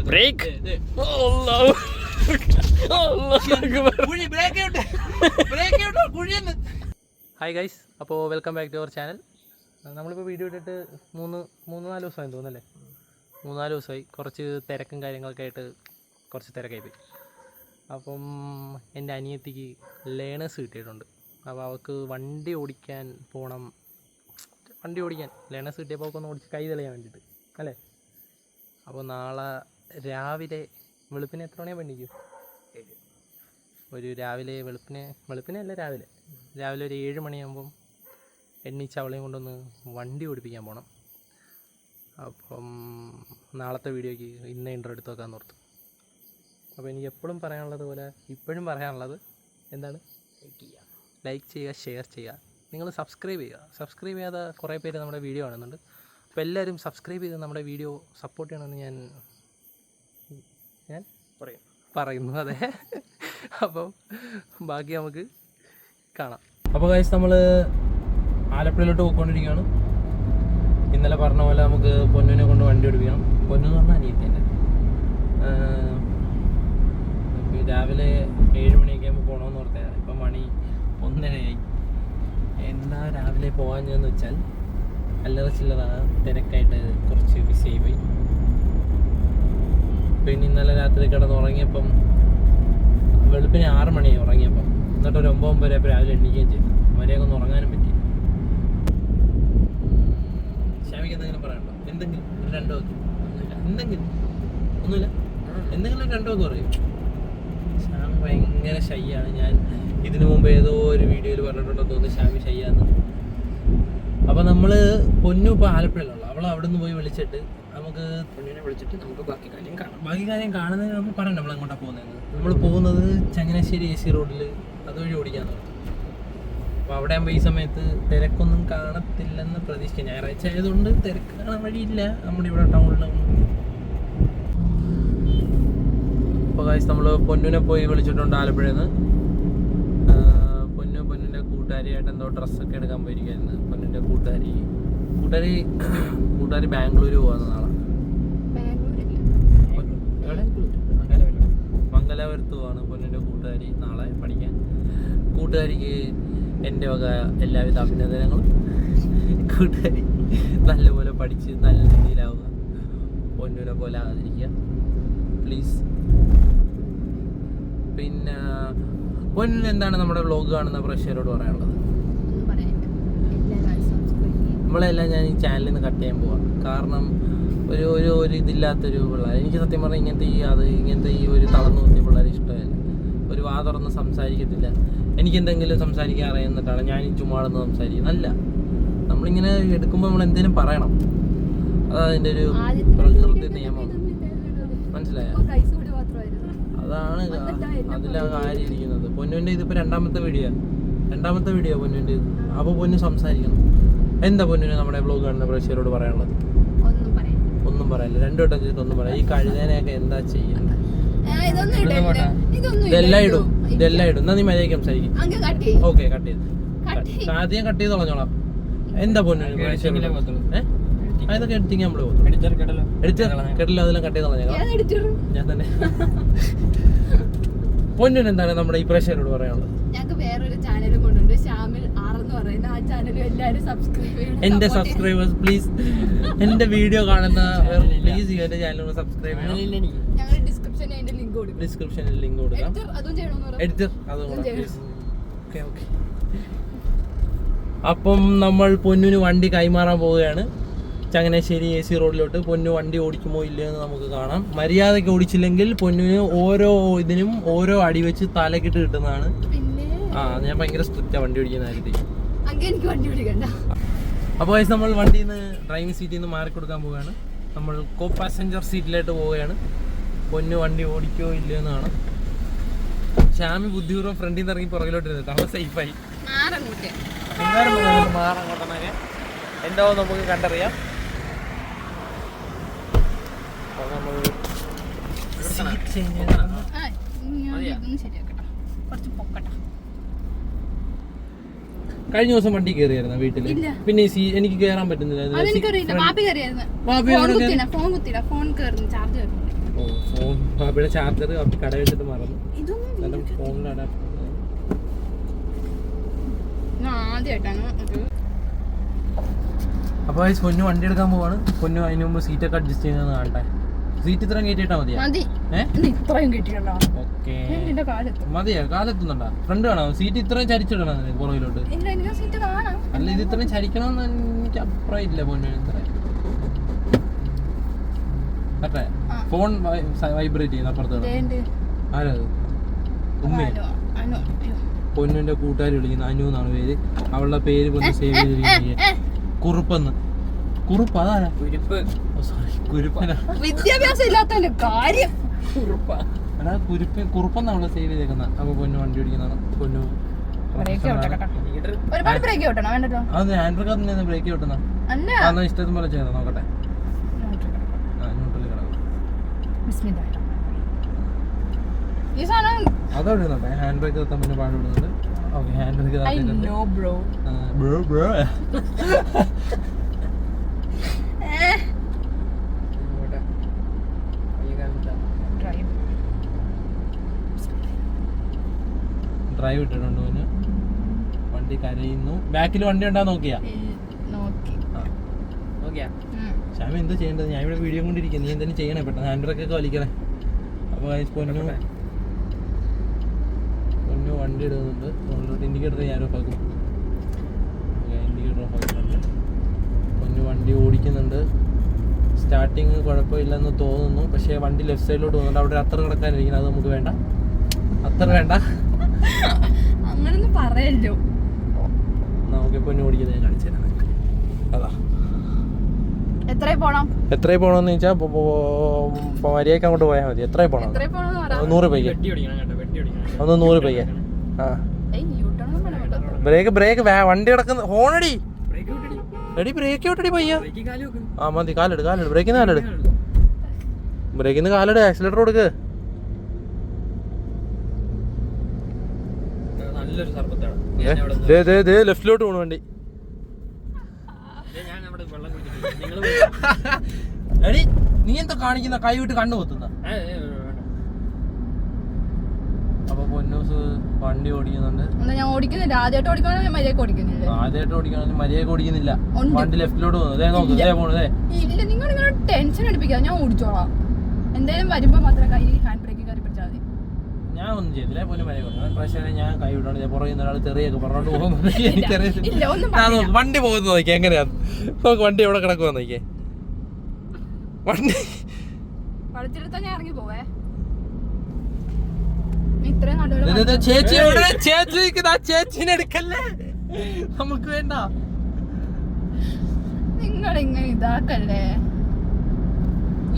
Break. Hi guys, അപ്പോൾ welcome back to our channel. നമ്മളിപ്പോൾ video ഇട്ടിട്ട് മൂന്ന് 4 ദിവസമായി തോന്നുന്നല്ലേ. 3-4 ദിവസമായി. കുറച്ച് തിരക്കും കാര്യങ്ങളൊക്കെ ആയിട്ട് കുറച്ച് തിരക്കായി പോയി. അപ്പം എൻ്റെ അനിയത്തിക്ക് ലേണേഴ്സ് കിട്ടിയിട്ടുണ്ട്. അപ്പോൾ അവൾക്ക് വണ്ടി ഓടിക്കാൻ ലേണേഴ്സ് കിട്ടിയപ്പോൾ അവൾക്കൊന്ന് ഓടിച്ച് കൈ തെളിയാൻ വേണ്ടിയിട്ട് അല്ലേ. അപ്പോൾ നാളെ രാവിലെ വെളുപ്പിന് എത്ര മണിയാണ് വേണ്ടിക്കും? ഒരു രാവിലെ വെളുപ്പിനെ അല്ല രാവിലെ ഒരു 7 മണിയാകുമ്പം എണ്ണീച്ച് അവളെയും കൊണ്ടൊന്ന് വണ്ടി ഓടിപ്പിക്കാൻ പോകണം. അപ്പം നാളത്തെ വീഡിയോയ്ക്ക് ഇന്ന ഇൻട്രോ എടുത്ത് വെക്കാൻ ഓർത്തു. അപ്പോൾ എനിക്ക് എപ്പോഴും പറയാനുള്ളത് പോലെ ഇപ്പോഴും പറയാനുള്ളത് എന്താണ്? ലൈക്ക് ചെയ്യുക, ഷെയർ ചെയ്യുക, നിങ്ങൾ സബ്സ്ക്രൈബ് ചെയ്യുക. സബ്സ്ക്രൈബ് ചെയ്യാതെ കുറേ പേര് നമ്മുടെ വീഡിയോ കാണുന്നുണ്ട്. അപ്പോൾ എല്ലാവരും സബ്സ്ക്രൈബ് ചെയ്ത് നമ്മുടെ വീഡിയോ സപ്പോർട്ട് ചെയ്യണമെന്ന് ഞാൻ പറയുന്നു. അതെ, അപ്പം ബാക്കി നമുക്ക് കാണാം. അപ്പോൾ ഗൈസ്, നമ്മൾ ആലപ്പുഴയിലോട്ട് പോയിക്കൊണ്ടിരിക്കുകയാണ്. ഇന്നലെ പറഞ്ഞ പോലെ നമുക്ക് പൊന്നിനെ കൊണ്ട് വണ്ടി ഓടിപ്പിക്കണം. പൊന്നു എന്ന് പറഞ്ഞാൽ അനിയത്തി തന്നെ. രാവിലെ 7 മണിയൊക്കെ ആകുമ്പോൾ പോകണമെന്ന് ഓർത്തതാണ്. ഇപ്പം മണി 1:30 എന്താ രാവിലെ പോകാഞ്ഞെന്ന് വെച്ചാൽ അല്ലറ ചില്ലറ തിരക്കായിട്ട് കുറച്ച് ബിസി ആയി പോയി. പിന്നെ ഇന്നലെ രാത്രി കിടന്നുറങ്ങിയപ്പം വെളുപ്പിന് 6 മണിയായി ഉറങ്ങിയപ്പം. എന്നിട്ട് ഒരു 9 വരെ രാവിലെ എണ്ണിക്കുകയും ചെയ്തു. മര്യാദ ഒന്ന് ഉറങ്ങാനും പറ്റി. ഷാമിക്ക് എന്തെങ്കിലും പറയണ്ടോ? എന്തെങ്കിലും ഒരു 2 വാക്ക്? ഒന്നുമില്ല. എന്തെങ്കിലും 2 വാക്ക് പറയും. ഷാമി ഭയങ്കര ഷൈയാണ്. ഞാൻ ഇതിനു മുമ്പ് ഏതോ ഒരു വീഡിയോയിൽ പറഞ്ഞിട്ടുണ്ടെന്ന് തോന്നുന്നു ഷാമി ഷൈയാന്ന്. അപ്പോൾ നമ്മൾ പൊന്നു ഇപ്പോൾ ആലപ്പുഴയിലുള്ള അവൾ അവിടെ നിന്ന് പോയി വിളിച്ചിട്ട് പൊന്നിനെ വിളിച്ചിട്ട് നമുക്ക് ബാക്കി കാര്യം കാണുന്നതിന് നമ്മൾ പറയാം നമ്മൾ എങ്ങോട്ടാണ് പോകുന്നത്. നമ്മൾ പോകുന്നത് ചങ്ങനാശ്ശേരി AC റോഡിൽ അതുവഴി ഓടിക്കാൻ തുടങ്ങി. അപ്പോൾ അവിടെ ആകുമ്പോൾ ഈ സമയത്ത് തിരക്കൊന്നും കാണത്തില്ലെന്ന് പ്രതീക്ഷിക്കാം. ഞായറാഴ്ച ആയതുകൊണ്ട് തിരക്ക് കാണാൻ വഴിയില്ല നമ്മുടെ ഇവിടെ ടൗണിലൊന്നും. അപ്പോൾ കാശ് നമ്മൾ പൊന്നിനെ പോയി വിളിച്ചിട്ടുണ്ട് ആലപ്പുഴയിൽ നിന്ന്. പൊന്നിൻ്റെ കൂട്ടുകാരിയായിട്ട് എന്തോ ഡ്രസ്സൊക്കെ എടുക്കാൻ പോയിരിക്കുകയായിരുന്നു. പൊന്നിൻ്റെ കൂട്ടുകാരി ബാംഗ്ലൂർ പോകുന്ന നാളെ. മംഗലാപുരത്ത് പോവാണ് പൊന്നിൻ്റെ കൂട്ടുകാരി നാളെ പഠിക്കാൻ. കൂട്ടുകാരിക്ക് എൻ്റെ വക എല്ലാവിധ അഭിനന്ദനങ്ങളും. കൂട്ടുകാരി നല്ലപോലെ പഠിച്ച് നല്ല രീതിയിലാവുക, പൊന്നിനെ പോലെ ആകാതിരിക്കുക പ്ലീസ്. പിന്നെ പൊന്നിന് എന്താണ് നമ്മുടെ വ്ളോഗ് കാണുന്ന പ്രേക്ഷകരോട് പറയാനുള്ളത്? നമ്മളെല്ലാം ഞാൻ ഈ ചാനലിൽ നിന്ന് കട്ട് ചെയ്യാൻ പോവാം. കാരണം ഒരു ഇതില്ലാത്തൊരു പിള്ളേർ, എനിക്ക് സത്യം പറഞ്ഞാൽ ഇങ്ങനത്തെ ഈ ഒരു തളർന്നു കുത്തിയ പിള്ളേരെ ഇഷ്ടമല്ല. ഒരു വാ തുറന്ന് സംസാരിക്കത്തില്ല. എനിക്ക് എന്തെങ്കിലും സംസാരിക്കാൻ അറിയുന്നിട്ടാണ് ഞാൻ ഈ ചുമ്മാടെന്ന് സംസാരിക്കുന്നത്. അല്ല, നമ്മളിങ്ങനെ എടുക്കുമ്പോൾ നമ്മൾ എന്തെങ്കിലും പറയണം. അതതിൻ്റെ ഒരു പ്രകൃതി നിയമം, മനസ്സിലായോ? അതാണ് അതിലാണ് കാര്യം ഇരിക്കുന്നത്. പൊന്നുവിൻ്റെ ഇതിപ്പോൾ രണ്ടാമത്തെ വീഡിയോ പൊന്നുവിൻ്റെ ഇത്. അപ്പോൾ പൊന്നു സംസാരിക്കണം. എന്താ പൊന്നിന് നമ്മുടെ ബ്ലോഗ് കാണുന്ന പ്രേക്ഷകരോട് പറയാനുള്ളത്? ഒന്നും പറയാനില്ല. 2 വട്ടം ചെയ്തിട്ട് ഒന്നും പറയാം. ഈ കഴുതേനെയൊക്കെ എന്താ ചെയ്യുന്നത്? ഇതെല്ലാം ഇടും. എന്നാ നീ മര്യാദയ്ക്ക് സംസാരിക്കും. ഓക്കെ, കട്ട് ചെയ്ത് ആദ്യം കട്ട് ചെയ്ത് കളഞ്ഞോളാം. എന്താ പൊന്നിന് ഇതൊക്കെ എഡിറ്റിങ് നമ്മള് കേട്ടില്ല, അതെല്ലാം കട്ട് ചെയ്ത് കളഞ്ഞേക്കാം ഞാൻ തന്നെ. പൊന്നിന് എന്താണ് നമ്മുടെ ഈ പ്രേക്ഷകരോട് പറയാനുള്ളത്? എന്റെ സബ്സ്ക്രൈബേഴ്സ് പ്ലീസ്, എന്റെ വീഡിയോ കാണുന്ന പ്ലീസ് എന്റെ ചാനൽ സബ്സ്ക്രൈബ് ചെയ്യണം. ഡിസ്ക്രിപ്ഷനിൽ ലിങ്ക് കൊടുക്കാം. എഡിറ്റർ അതും പ്ലീസ്. ഓക്കെ. അപ്പം നമ്മൾ പൊന്നിന് വണ്ടി കൈമാറാൻ പോവുകയാണ് ചങ്ങനാശ്ശേരി AC റോഡിലോട്ട്. പൊന്നു വണ്ടി ഓടിക്കുമോ ഇല്ലയെന്ന് നമുക്ക് കാണാം. മര്യാദയ്ക്ക് ഓടിച്ചില്ലെങ്കിൽ പൊന്നിന് ഓരോ ഇതിനും ഓരോ അടി വെച്ച് തലക്കിട്ട് കിട്ടുന്നതാണ്. ഞാൻ ഭയങ്കര സ്ട്രിക്റ്റാണ് വണ്ടി ഓടിക്കുന്ന കാര്യത്തിൽ. അപ്പോൾ നമ്മൾ വണ്ടിയിൽ നിന്ന് ഡ്രൈവിംഗ് സീറ്റിൽ നിന്ന് മാറിക്കൊടുക്കാൻ പോവുകയാണ്. നമ്മൾ കോ പാസഞ്ചർ സീറ്റിലായിട്ട് പോവുകയാണ്. പൊന്നു വണ്ടി ഓടിക്കോ ഇല്ലയെന്നാണ്. ഷാമി ബുദ്ധിപൂർവ്വം ഫ്രണ്ടിൽ നിന്ന് ഇറങ്ങി പുറകിലോട്ട് ഇരുന്നിട്ട് അവൻ സേഫായി മാറങ്ങോട്ടെന്നൊക്കെ എന്താവോ നമുക്ക് കണ്ടറിയാം. കഴിഞ്ഞ ദിവസം വണ്ടി കയറിയായിരുന്നു വീട്ടില്. പിന്നെ എനിക്ക് കയറാൻ പറ്റുന്നില്ല. അവിടെ ചാർജർ കട വെച്ചിട്ട് മറന്നു. ഫോണിലാണ് അപ്പൊ പൊന്നു വണ്ടി എടുക്കാൻ പോവാണ്. പൊന്നു അതിന് മുമ്പ് സീറ്റൊക്കെ അഡ്ജസ്റ്റ് ചെയ്യുന്നത് കാണട്ടെ. സീറ്റ് ഇത്രയും കയറ്റിയിട്ടാ മതിയാ? ഓക്കെ മതിയാ? കാലെത്തുന്നുണ്ടാ? ഫ്രണ്ട് കാണാം. സീറ്റ് ഇത്രയും ചരിച്ചിടണം പുറകിലോട്ട്. അല്ല ഇത് ഇത്രയും ചരിക്കണമെന്ന് എനിക്ക് അഭിപ്രായം ഇല്ല പൊന്നു. അല്ലേ ഫോൺ വൈബ്രേറ്റ് ചെയ്യുന്ന അപ്പുറത്തോട്ട്. ആരാ? ഉമ്മ. പൊന്നുന്റെ കൂട്ടുകാരി വിളിക്കുന്ന അനു എന്നാണ് പേര്. അവളുടെ പേര് പൊന്നു സേവ് ചെയ്തിരിക്കുന്നത് കുറുപ്പെന്ന്. കുറുപ്പ് അതാരാ? വിദ്യാഭ്യാസം ഇല്ലാത്തതിന്റെ കാര്യം. കുറുപ്പെന്ന് അവളെ സേവ് ചെയ്തേക്കുന്ന. അപ്പൊ പൊന്നു വണ്ടി ഓടിക്കുന്നതാണ്. പൊന്നു ഒരുപാട് ബ്രേക്ക് ഓട്ടണം വേണ്ടല്ലോ. അത് ഹാൻഡ് ബ്രേക്ക് തന്നെ ബ്രേക്ക് ഓട്ടുന്ന എന്നാ ഇഷ്ടം പോലെ ചെയ്താ നോക്കട്ടെ. അതവിടെ ഹാൻഡ് ബ്രേക്ക് എത്താൻ പിന്നെ പാടുപെടുന്നുണ്ട്. ഓക്കെ ഹാൻഡ് ബ്രേക്ക് ഡ്രൈവ് ഇട്ടിട്ടുണ്ട്. പിന്നെ വണ്ടി കരയുന്നു. ബാക്കിൽ വണ്ടി ഉണ്ടാ നോക്കിയാ? ശ്യാമ എന്താ ചെയ്യേണ്ടത്? ഞാൻ ഇവിടെ വീഡിയോ കൊണ്ടിരിക്കുന്നു. നീ എന്തെങ്കിലും ചെയ്യണേ പെട്ടെന്ന്. ഹാൻഡ് ബ്രേക്ക് ഒക്കെ വലിക്കണേ. അപ്പൊ പൊന്നു വണ്ടി ഇടുന്നുണ്ട്. മുകളിലോട്ട് ഇൻഡിക്കേറ്റർ ഞാൻ ഓഫാക്കും. ഇൻഡിക്കേറ്റർ ഓഫാക്കുന്നുണ്ട്. പൊന്നു വണ്ടി ഓടിക്കുന്നുണ്ട്. സ്റ്റാർട്ടിങ് കുഴപ്പമില്ലെന്ന് തോന്നുന്നു. പക്ഷേ വണ്ടി ലെഫ്റ്റ് സൈഡിലോട്ട് പോകുന്നുണ്ട്. അവിടെ അത്ര കിടക്കാനിരിക്കുന്നത്. അത് നമുക്ക് വേണ്ട. അത്ര വേണ്ട. അങ്ങനൊന്നും പറയല്ലോ. നമുക്ക് പൊന്നു ഓടിക്കുന്നത് ഞാൻ കാണിച്ചു തരാം. അതാ എത്രയും പോണമെന്ന് ചോദിച്ചാൽ മര്യാദക്ക് അങ്ങോട്ട് പോയാൽ മതി. എത്രയും പോണം? 100 രൂപയ്ക്ക്. ഒന്ന് 100 രൂപയ്ക്ക്. ആ ബ്രേക്ക് വണ്ടി കിടക്കുന്ന ഹോണടി. എടി ബ്രേക്ക് ഔട്ടടി പയ്യ. ആ മതി. കാലെട് ബ്രേക്കിന്ന് കാലെട്. ബ്രേക്കിന്ന് കാലെട്. ആക്സിലേറ്റർ കൊടുക്ക്. ലെഫ്റ്റിലോട്ട് പോണു വണ്ടി. എടി നീ എന്താ കാണിക്കുന്ന? കൈ വിട്ട് കണ്ണു കൊത്തുന്ന. അപ്പൊ പൊന്നൂസ് വണ്ടി ഓടിക്കുന്നുണ്ട്. ഞാൻ ഓടിക്കുന്നില്ല. ആദ്യമായിട്ട് ഓടിക്കണമെങ്കിൽ മര്യാദക്ക് ഓടിക്കുന്നില്ല. ആദ്യമായിട്ട് ഓടിക്കണമെങ്കിൽ മര്യാദക്ക് ഓടിക്കുന്നില്ല. വണ്ടി ലെഫ്റ്റിലോട്ട് പോകുന്നു. ഇല്ല നിങ്ങൾ ഇങ്ങനെ ടെൻഷൻ അടിപ്പിക്കാതെ ഞാൻ ഓടിച്ചോളാം. എന്തായാലും വരുമ്പോ മാത്രം കൈ ഹാൻഡ് ബ്രേക്ക് കയറി പിടിച്ചാൽ മതി. ഞാൻ ഒന്നും ചെയ്തില്ല. പോലും മര്യാദ പക്ഷേ ഞാൻ കൈ വിടണം. പുറകിൽ ഒരാൾ തെറിയൊക്കെ പറഞ്ഞോണ്ട് പോകുന്നത് വണ്ടി പോകുന്നത് നോക്കിയാ എങ്ങനെയാ? നോക്ക് വണ്ടി എവിടെ കിടക്കുവാ നോക്കിയേ. വണ്ടി ചേച്ചിനെ എടുക്കല്ലേ. നമുക്ക് വേണ്ട. നിങ്ങളിങ്ങനെ ഇതാക്കല്ലേ.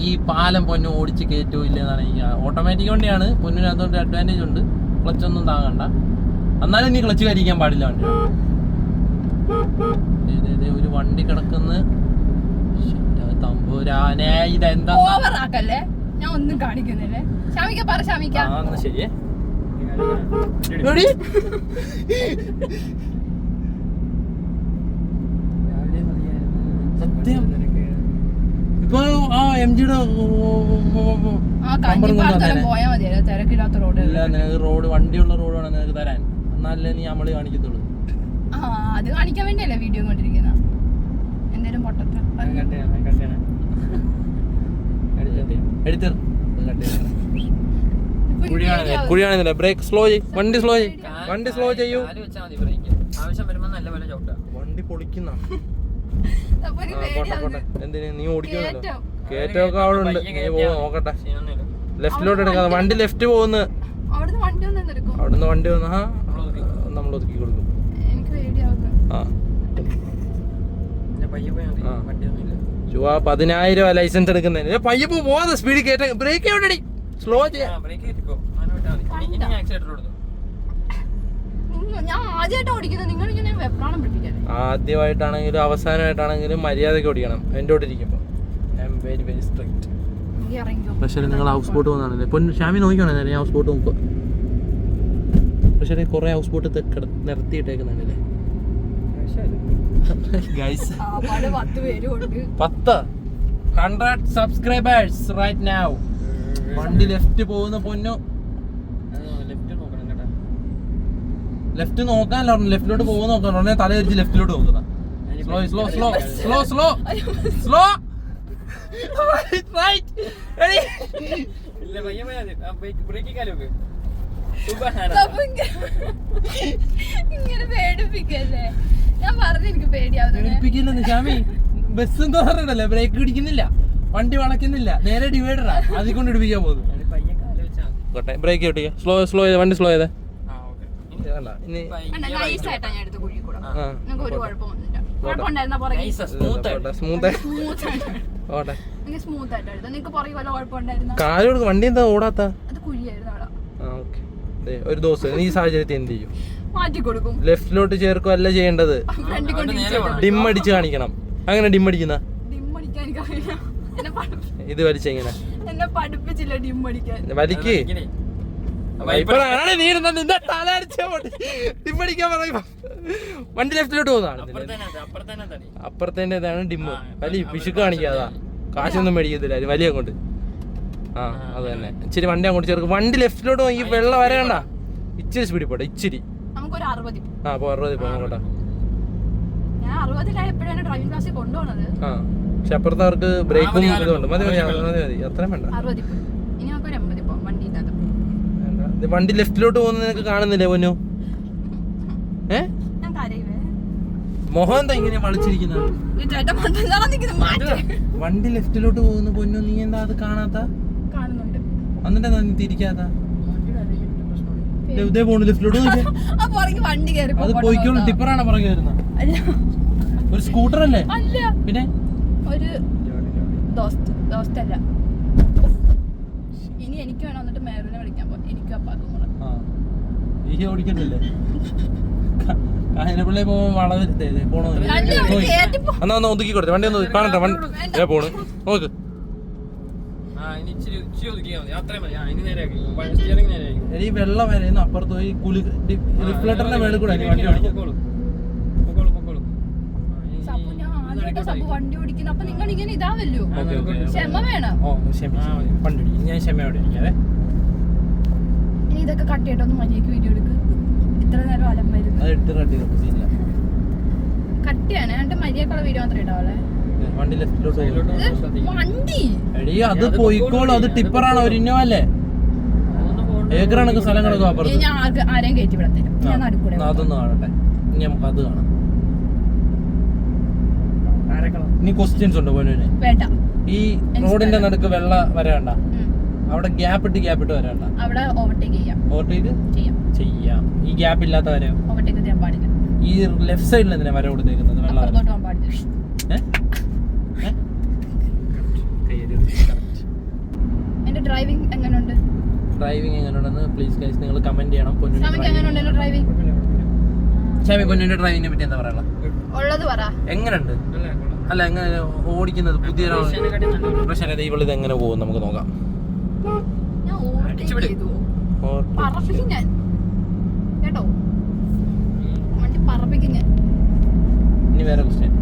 ഈ പാലം പൊന്നു ഓടിച്ച് കയറ്റോ ഇല്ലെന്നാണ് എനിക്ക്. ഓട്ടോമാറ്റിക് വണ്ടിയാണ്. പൊന്നിന് അതുകൊണ്ട് അഡ്വാൻറ്റേജ് ഉണ്ട്. ക്ലച്ചൊന്നും താങ്ങണ്ട. എന്നാലും നീ ക്ലച്ച് കരിക്കാൻ പാടില്ല വണ്ടി. ഒരു വണ്ടി കിടക്കുന്ന തമ്പുരാനെ. ഇതെന്താ ഓവറാക്കല്ലേ? ഞാൻ ഒന്നും കാണിക്കുന്നില്ലേ. ശരിയേ സത്യം. ഇപ്പൊ ആ MG-യുടെ റോഡ് വണ്ടിയുള്ള റോഡ് വേണം നിനക്ക് തരാൻ. എന്നാലേ നീ നമ്മള് കാണിക്കത്തുള്ളൂ. അത് കാണിക്കാൻ വേണ്ടിയല്ലേ വീഡിയോ കൊണ്ടിരിക്കുന്ന. എന്തേലും പൊട്ടത്ത് കുഴിയാണെന്നില്ല. ബ്രേക്ക് സ്ലോ ചെയ്യ്. വണ്ടി സ്ലോ ചെയ്യൂ. വണ്ടി പൊളിക്കുന്ന. എന്തിന് നീ ഓടിക്കുമല്ലോ. കേറ്റമൊക്കെ അവിടെ ഉണ്ട്. നീ നോക്കട്ടെ. ലെഫ്റ്റിലോട്ട് എടുക്കാതെ. വണ്ടി ലെഫ്റ്റ് പോകുന്നു. അവിടുന്ന് വണ്ടി വന്ന നമ്മൾ ഒതുക്കി കൊടുക്കും. ആ 10,000 ലൈസൻസ് എടുക്കുന്നതിന് പയ്യപ്പോ പോവാതെ സ്പീഡ് കയറ്റ. ബ്രേക്ക് എവിടെ? സ്ലോ ചെയ്യാം. ആദ്യമായിട്ടാണെങ്കിലും അവസാനമായിട്ടാണെങ്കിലും മര്യാദയ്ക്ക് ഓടിക്കണം. എൻ്റെ കൂടെ ഇരിക്കുമ്പോൾ I am very very strict. പക്ഷേ നിങ്ങൾ ഹൗസ് ബോട്ട് പോകുന്നതാണല്ലേ. പൊന്നു ഷാമി നോക്കിക്കോണേ. ഞാൻ ഹൗസ് ബോട്ട് നോക്കുക. പക്ഷേ കുറേ ഹൗസ് ബോട്ട് നിർത്തിയിട്ടേക്കുന്നുണ്ടല്ലേ. 10 100 subscribers right now. വണ്ടി ലെഫ്റ്റ് പോകുന്ന പൊന്നോ. ലെഫ്റ്റ് നോക്കാനല്ല പറഞ്ഞു, ലെഫ്റ്റിലോട്ട് പോകുന്ന നോക്കാൻ ഉടനെ തല ധരിച്ച് ലെഫ്റ്റിലോട്ട് പോകുന്നതാ. Slow slow slow slow slow slow ഇങ്ങനെ പേടിപ്പിക്കല്ലേ, ഞാൻ പറഞ്ഞു എനിക്ക് പേടിയാവുന്നു. ഷാമി ബസ് എന്താ പറയണല്ലേ, ബ്രേക്ക് പിടിക്കുന്നില്ല, വണ്ടി വളയ്ക്കുന്നില്ല, നേരെ ഡിവൈഡറാ, അതിൽ കൊണ്ട് ഇടിപ്പിക്കാൻ പോകുന്നു. ബ്രേക്ക് കിട്ടിയ സ്ലോ സ്ലോ ചെയ്ത വണ്ടി സ്ലോ ചെയ്തേ. കാലോട് വണ്ടി എന്താ ഓടാത്ത? ഒരു ദിവസം ഈ സാഹചര്യത്തിൽ എന്ത് ചെയ്യും? ലെഫ്റ്റിലോട്ട് ചേർക്കും അല്ല ചെയ്യേണ്ടത്, ഡിം അടിച്ച് കാണിക്കണം. അങ്ങനെ ഡിം അടിക്കുന്ന ഇത് വലിച്ചെങ്ങനെ വലിക്ക് വണ്ടി ലെഫ്റ്റിലോട്ട് പോകുന്നതാണ്. അപ്പുറത്തേതാണ് ഡിമ്മ്. വലിയ പിശുക്ക് കാണിക്കാതാ, കാശൊന്നും മേടിക്കത്തില്ല വലിയ അങ്ങോട്ട്. ആ അത് തന്നെ, ഇച്ചിരി വണ്ടി അങ്ങോട്ട് ചേർക്കും. വണ്ടി ലെഫ്റ്റിലോട്ട് പോയി വെള്ളം വരണ്ട, ഇച്ചിരി സ്പീഡിൽ പോട്ടെ, ഇച്ചിരി. ആ പോ 60 പോകാം അങ്ങോട്ടാ. ആ പക്ഷെ അപ്പുറത്ത് അവർക്ക് ബ്രേക്കും ഇതുണ്ട്. മതി മതി മതി, അത്രയും വേണ്ട. വണ്ടി ലെഫ്റ്റിലോട്ട് പോകുന്നത് നിനക്ക് കാണുന്നില്ലേ പൊന്നു? മോഹൻ എന്താ ഇങ്ങനെ വളിച്ചിരിക്കുന്ന? വണ്ടി ലെഫ്റ്റിലോട്ട് പോകുന്ന പൊന്നു, നീ എന്താ അത് കാണാത്ത? എന്നിട്ട് എന്താ നീ തിരിക്കാത്ത? ഇതേ പോണു ലെഫ്റ്റിലോട്ട്. അത് പോയിക്കോളൂ, ടിപ്പറാണ് പുറകെ വരുന്നത്. ഒരു സ്കൂട്ടർ അല്ലേ? പിന്നെ ഒരു ദോസ്തല്ല. ഇനി എനിക്ക് വേണം എന്നിട്ട് മേരുവിനെ വിളിക്കാൻ പോ. എനിക്കും അപ്പാക്കും കൂടെ ഓടിക്കണ്ടല്ലേ? കായനപ്പിള്ളി പോകുമ്പോ വളവ് പോണോ? എന്നാ ഒന്ന് ഒതുക്കി കൊടുത്തേ, വണ്ടി ഒന്ന് കാണട്ടെ. വണ്ടി പോണു നോക്ക്. ഈ വെള്ളം വരെയൊന്നും അപ്പുറത്ത് പോയി കുളി റിഫ്ലക്ടറിന്റെ മേളിൽ കൂടെ വണ്ടി ഓടിക്കും. വണ്ടി ഓടിക്കുന്നു, അപ്പൊ നിങ്ങൾ ഇങ്ങനെ ഇതാവല്ലോ. ക്ഷമ വേണം. ഞാൻ ക്ഷമയോടെ ഇരിക്കാവേ. ഇനി ഇതൊക്കെ കട്ട് ചെയ്തിട്ടൊന്ന് മര്യാദക്ക് വീഡിയോ എടുക്ക്. ഇത്ര നേരം അലമ്പായിരുന്നു. കട്ടിയാണ് എന്നിട്ട് മര്യാദക്കുള്ള വീഡിയോ മാത്രമേ ഇടാവല്ലേ. വണ്ടി ലെഫ്റ്റിലോട്ട് വണ്ടി അത് പോയിക്കോളൂ, അത് ടിപ്പറാണ്, ഒരു ഇന്നോവ അല്ലേ? ഏക്കറണക്ക് സ്ഥലങ്ങളൊക്കെ അപ്പുറത്ത്. ഞാൻ ആരെയും കയറ്റി വിടത്തില്ല, ഞാൻ നടുക്കൂടെ. അതൊന്ന് കാണട്ടെ, ഇനി നമുക്ക് അത് കാണാം. ഇനി ക്വസ്റ്റ്യൻസ് ഉണ്ടോ പോനെ? വേണ്ട. ഈ റോഡിന്റെ നടുക്ക് വെള്ള വരണ്ട, അവിടെ ഗ്യാപ്പ് ഇട്ട് വരണ്ട. അവിടെ ഓവർടേക്ക് ചെയ്യാം. ഈ ഗ്യാപ്പ് ഇല്ലാത്ത വര ഓവർടേക്ക് ചെയ്യാൻ പാടില്ല. ഈ ലെഫ്റ്റ് സൈഡിൽ എന്തിനാ വര കൊടുത്തേക്കുന്നത്? വെള്ളം എന്റെ ഡ്രൈവിംഗ് എങ്ങനെയുണ്ട്? ഡ്രൈവിംഗ് എങ്ങനെയുണ്ടെന്ന് പ്ലീസ് ഗൈസ് നിങ്ങൾ കമന്റ് ചെയ്യണം. പൊന്നിന്റെ ഡ്രൈവിങ്ങിനെ പറ്റി എന്താ പറയാ? എങ്ങനെയുണ്ട്? അല്ല എങ്ങനെ ഓടിക്കുന്നത്? പുതിയ പ്രശ്നം ഇവളിത് എങ്ങനെ പോകും നമുക്ക് നോക്കാം. ഇനി വേറെ ക്വസ്റ്റ്യൻ.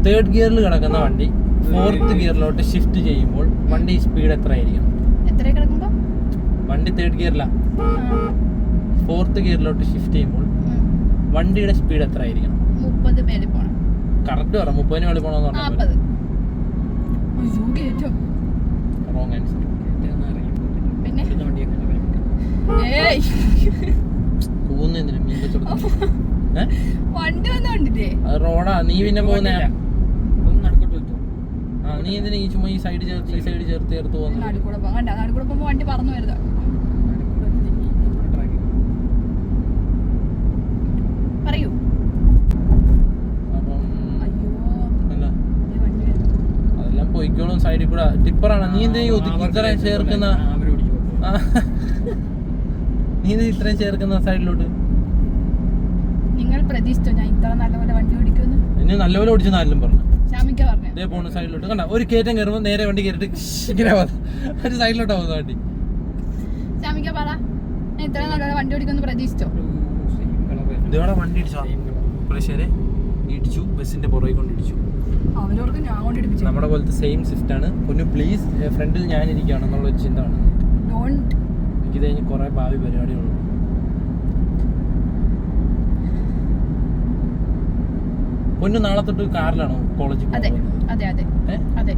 3rd ഗിയറിൽ കിടക്കുന്ന വണ്ടി 4th ഗിയറിലോട്ട് ഷിഫ്റ്റ് ചെയ്യുമ്പോൾ വണ്ടി സ്പീഡ് എത്ര ആയിരിക്കണം? വണ്ടി 3rd ഗിയറിലാ, 4th ഗിയറിലോട്ട് ഷിഫ്റ്റ് ചെയ്യുമ്പോൾ വണ്ടിയുടെ സ്പീഡ് എത്ര ആയിരിക്കണം? 30 മേലെ പോണം. കറക്റ്റ് പറ. 30 മേലെ പോണെന്ന് പറഞ്ഞാൽ റോങ് ആൻസർ. അത് റോഡാ, നീ പിന്നെ പോകുന്ന നീ എന്തിനാ ഈ ചുമ്മാ ഈ സൈഡ് ചേർത്ത് പോകുന്നത്? വണ്ടി പറന്നു വരുന്നത്. പറയൂ. അതെല്ലാം പോയിക്കോളും സൈഡിൽ കൂടെ. ടിപ്പറാണ്. നീ എന്തിനാ ഇത്രയും ചേർക്കുന്ന? നീ ഇത്രയും ചേർക്കുന്ന സൈഡിലോട്ട്? നിങ്ങൾ പ്രതീക്ഷിച്ചോ ഞാൻ ഇത്ര നല്ലപോലെ വണ്ടി ഓടിക്കുന്നു? എന്നെ നല്ലപോലെ ഓടിച്ചെന്നാലും പറഞ്ഞു. ഇതേ പോണ സൈഡിലോട്ട് കണ്ട, ഒരു കയറ്റം കയറുമ്പോ നേരെ വണ്ടി കയറിട്ട് ഇങ്ങനെ ഒരു സൈഡിലോട്ടാ പോകുന്ന വണ്ടി. ഇത്ര നല്ലപോലെ വണ്ടി ഓടിക്കുന്നു പ്രതീക്ഷിച്ചോ? ഇതോടെ വണ്ടി ഇടിച്ചു, ബസ്സിന്റെ പുറകെ കൊണ്ട് ഇടിച്ചു. അവരോർക്ക് ഞാൻ കൊണ്ട് ഇടിപ്പിച്ചു. നമ്മുടെ പോലത്തെ സെയിം സ്വിഫ്റ്റ് ആണ്. ഒന്ന് പ്ലീസ് ഫ്രണ്ടിൽ ഞാൻ ഇരിക്കുകയാണ് എന്നുള്ളൊരു ചിന്ത ആണ്. ഡോണ്ട്. എനിക്കിത് കഴിഞ്ഞ് കുറേ ഭാവി പരിപാടികളുള്ളൂ. പൊന്നു നാളെ തൊട്ട് കാറിലാണോ കോളേജിൽ അതെ പോകുന്നത്? അതെ അതെ അതെ.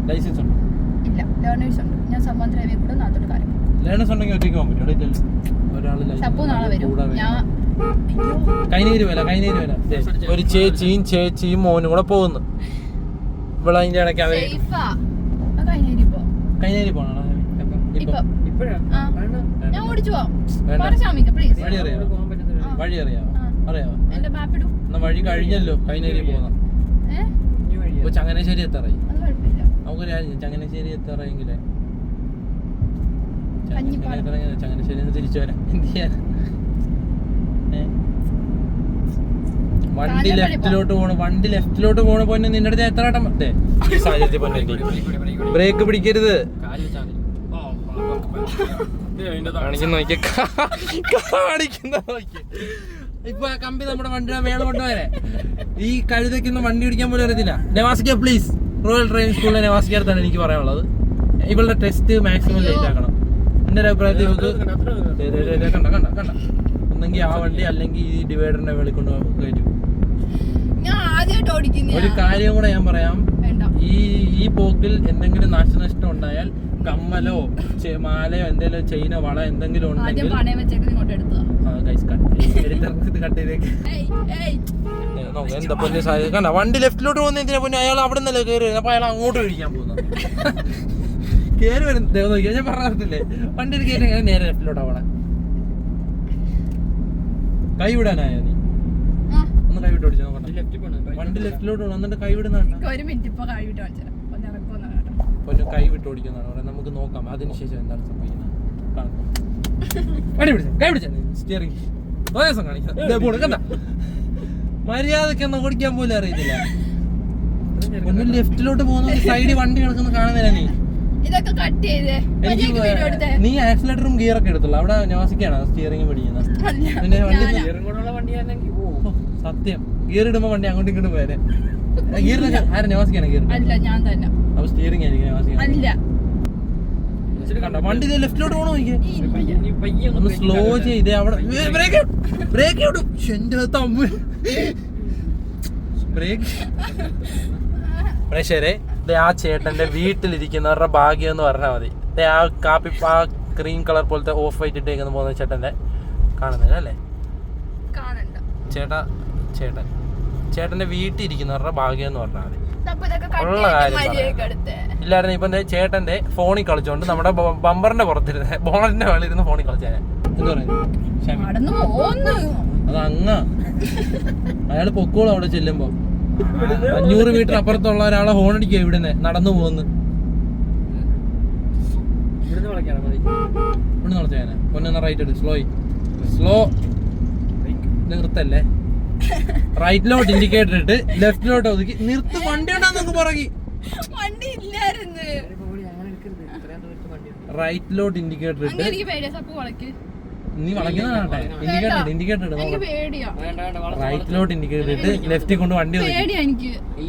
ലൈസൻസ് ഉണ്ടോ? ഇല്ല, ലേണേഴ്സ് ഉണ്ട്. ഞാൻ സമ്മാൻ ഡ്രൈവേ കൂടെ നാളത്തോട്ട് കാര്യം. ലേണേഴ്സ് ഉണ്ടെങ്കിൽ ഒറ്റയ്ക്ക് പോകാൻ പറ്റും. അവിടെ ഒരാൾ സപ്പു നാളെ വരും. ഞാൻ കൈനീര് വില ഒരു ചേച്ചിയും മോനും കൂടെ പോകുന്നു. ഇവിടെ അതിന്റെ ഇടയ്ക്ക് അവര് സേഫാ. കൈനേരി പോ. കൈനേരി പോണോ? ഇപ്പൊ ആ, ഞാൻ ഓടിച്ചു പോവാം. വേണ്ട. പറ പ്ലീസ്. വഴി അറിയാമോ? വഴി അറിയാമോ? അറിയാമോ? എന്റെ മാപ്പ് ഇടൂ. എന്നാ വഴി കഴിഞ്ഞല്ലോ. കൈനേരി പോകുന്ന ഇപ്പൊ ചങ്ങനാശ്ശേരി എത്താറായി. അത് കുഴപ്പമില്ല. നമുക്കൊരു കാര്യം ചെയ്യാം. ചങ്ങനാശ്ശേരി എത്താറായെങ്കിലേ കഞ്ഞിപ്പാലം. ചങ്ങനാശ്ശേരി തിരിച്ചു വരാം. എന്ത് ചെയ്യാൻ? വണ്ടി ലെഫ്റ്റിലോട്ട് പോണ പൊന്നെ നിന്റെ അടുത്ത് എത്ര വട്ടം ഈ സാഹചര്യത്തിൽ പൊന്നെ ബ്രേക്ക് പിടിക്കരുത്. കാണിക്കുന്ന ഇപ്പൊ കമ്പി നമ്മുടെ വണ്ടിയുടെ മേളം കൊണ്ടുവരെ ഈ കഴുതയ്ക്കൊന്നും വണ്ടി പിടിക്കാൻ പോലും അറിയത്തില്ല. നവാസിക്ക പ്ലീസ്. റോയൽ ഡ്രൈവിംഗ് സ്കൂളിലെ നവാസിക്കടുത്താണ് എനിക്ക് പറയാനുള്ളത്. ഇവളുടെ ടെസ്റ്റ് മാക്സിമം ലേറ്റ് ആക്കണം. എന്റെ ഒരു അഭിപ്രായത്തിൽ കണ്ട ഒന്നെങ്കിൽ ആ വണ്ടി അല്ലെങ്കിൽ ഈ ഡിവൈഡറിന്റെ വെളി കൊണ്ട് കയറ്റും. ഒരു കാര്യം കൂടെ ഞാൻ പറയാം. ഈ പോക്കിൽ എന്തെങ്കിലും നാശനഷ്ടം ഉണ്ടായാൽ കമ്മലോ മാലയോ എന്തെങ്കിലും ചെയിനോ വള എന്തെങ്കിലും ഉണ്ടെങ്കിൽ എന്താ പൊന്നെ സാധ്യത കണ്ട. വണ്ടി ലെഫ്റ്റിലോട്ട് പോകുന്ന എന്തിനാ പൊന്നെ? അയാൾ അവിടെ നിന്നല്ലേ കയറി വരുന്നത്. അപ്പൊ അയാൾ അങ്ങോട്ട് കഴിക്കാൻ പോകുന്നത്. കയറി വരുന്നത് നോക്കിയാ ഞാൻ പറഞ്ഞില്ലേ, വണ്ടി കയറി നേരെ ലെഫ്റ്റിലോട്ടാ പോണേ. കൈ വിടാനായോ നീ? ഒന്ന് കൈ വിട്ട് ഓടിച്ചു നോക്കട്ടെ. വണ്ടി ലെഫ്റ്റിലോട്ട് പോകണം. എന്നിട്ട് കൈ വിടുന്നതാണ്. പൊന്നു കൈ വിട്ട് ഓടിക്കുന്നതാണ് അവിടെ. നമുക്ക് നോക്കാം അതിനുശേഷം എന്താണ് സംഭവിക്കുന്നത്. കൈ പിടിച്ച സ്റ്റിയറിംഗ് ദിവസം കാണിക്കാം. മര്യാദക്ക് ഒന്ന് ഓടിക്കാൻ പോലും അറിയത്തില്ല. ഒന്ന് ലെഫ്റ്റിലോട്ട് പോകുന്ന സൈഡിൽ വണ്ടി കിടക്കുന്ന കാണുന്നില്ല നീ. എനിക്ക് നീ ആക്സിലേറ്ററും ഗിയറൊക്കെ എടുത്തുള്ളൂ. അവിടെ നവാസിക്കാണ് സ്റ്റിയറിംഗ് പിടിക്കുന്നത്. പിന്നെ വണ്ടി സത്യം ഗിയർ ഇടുമ്പോ വണ്ടി അങ്ങോട്ടും ഇങ്ങോട്ടും പോരെ. ഗിയറിന് ആരെ നവാസിക്കാണ് ഗിയർ? അപ്പൊ സ്റ്റിയറിംഗ് ആയിരിക്കും നവാസിക്ക. വണ്ടി ലെഫ്റ്റിലോട്ട് പോകണോ? എനിക്ക് ഒന്ന് സ്ലോ ചെയ്തേ. അവിടെ ബ്രേക്ക് ഇടും. എന്റെ തമ്മ് ബ്രേക്ക്. പ്രേക്ഷകരെ, ആ ചേട്ടന്റെ വീട്ടിലിരിക്കുന്നവരുടെ ഭാഗ്യം എന്ന് പറഞ്ഞാൽ മതി. ആ ക്രീം കളർ പോലത്തെ ഓഫ് വൈറ്റ് ഇട്ടേക്കുന്ന പോകുന്ന ചേട്ടന്റെ കാണുന്നില്ല അല്ലേ? ചേട്ടന്റെ വീട്ടിൽ ഇരിക്കുന്നവരുടെ ഭാഗ്യം എന്ന് പറഞ്ഞാൽ മതി. ഉള്ള കാര്യം ഇല്ലായിരുന്നു. ഇപ്പൊ ചേട്ടന്റെ ഫോണിൽ കളിച്ചോണ്ട് നമ്മുടെ ബമ്പറിന്റെ പുറത്തിരുന്ന് ബോണറ്റിന്റെ മേളിരുന്ന് ഫോണിൽ കളിച്ചാൽ എന്താ പറയുന്നത്? അത് അങ്ങ അയാള് പൊക്കോളും. അവിടെ ചെല്ലുമ്പോ 500 മീറ്റർ അപ്പുറത്തുള്ള ഒരാളെ ഹോൺ അടിക്കുക. ഇവിടുന്ന് നടന്നു പോകുന്നു. ഇവിടെ നടച്ചാൽ പൊന്നെ റൈറ്റ് എടുക്കും. സ്ലോ നിർത്തല്ലേ. റൈറ്റിലോട്ട് ഇൻഡിക്കേറ്റർ ഇട്ട് ലെഫ്റ്റിലോട്ട് ഒതുക്കി നിർത്ത്. വണ്ടി ഉണ്ടാകും പുറകി. റൈറ്റിലോട്ട് ഇൻഡിക്കേറ്റർ ഇട്ട് നീ വളയ്ക്കുന്നതാട്ടെ. ഇൻഡിക്കേറ്റർ ഇട്ട് റൈറ്റിലോട്ട് ഇൻഡിക്കേറ്റർ ഇട്ട് ലെഫ്റ്റിൽ കൊണ്ട് വണ്ടി ഒതുക്കി.